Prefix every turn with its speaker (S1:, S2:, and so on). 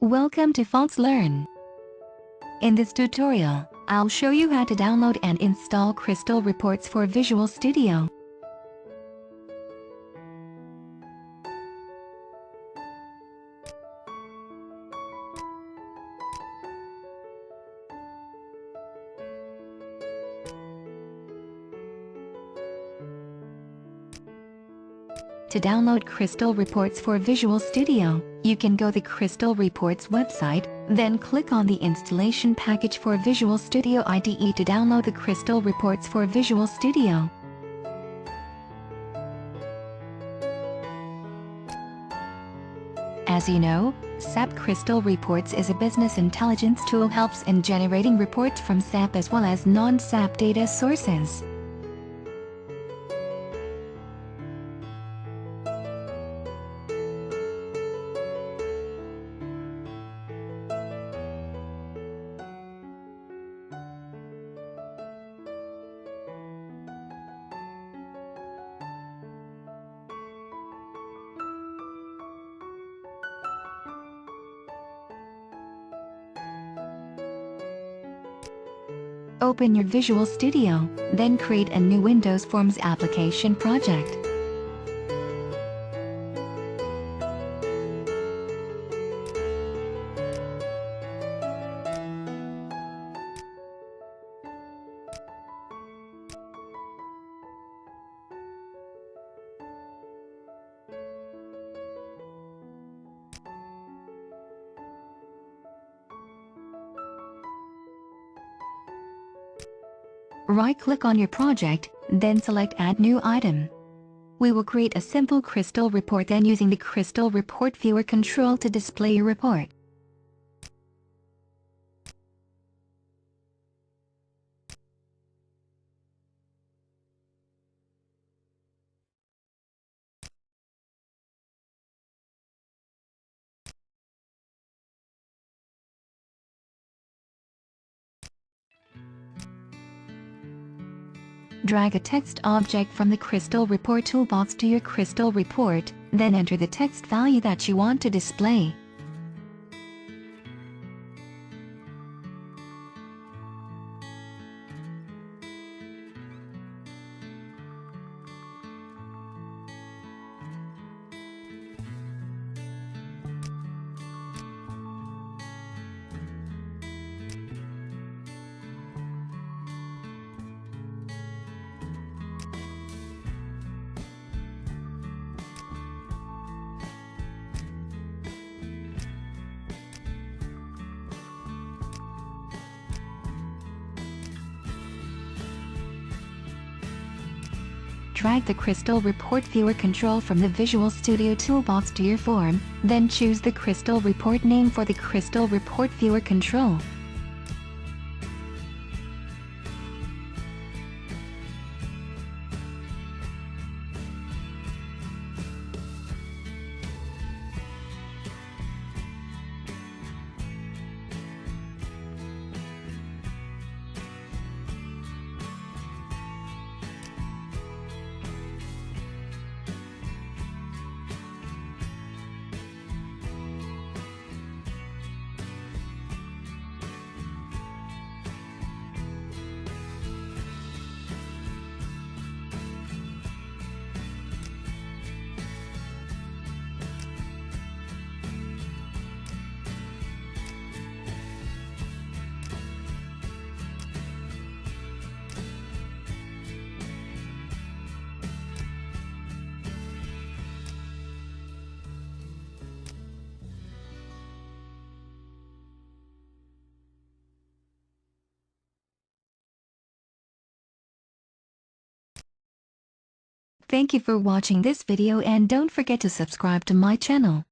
S1: Welcome to FoxLearn. In this tutorial, I'll show you how to download and install Crystal Reports for Visual Studio. To download Crystal Reports for Visual Studio, you can go to the Crystal Reports website, then click on the installation package for Visual Studio IDE to download the Crystal Reports for Visual Studio. As you know, SAP Crystal Reports is a business intelligence tool helps in generating reports from SAP as well as non-SAP data sources. Open your Visual Studio, then create a new Windows Forms application project. Right-click on your project, then select Add New Item. We will create a simple Crystal report then using the Crystal Report Viewer control to display your report. Drag a text object from the Crystal Report toolbox to your Crystal Report, then enter the text value that you want to display. Drag the Crystal Report Viewer control from the Visual Studio toolbox to your form, then choose the Crystal Report name for the Crystal Report Viewer control. Thank you for watching this video and don't forget to subscribe to my channel.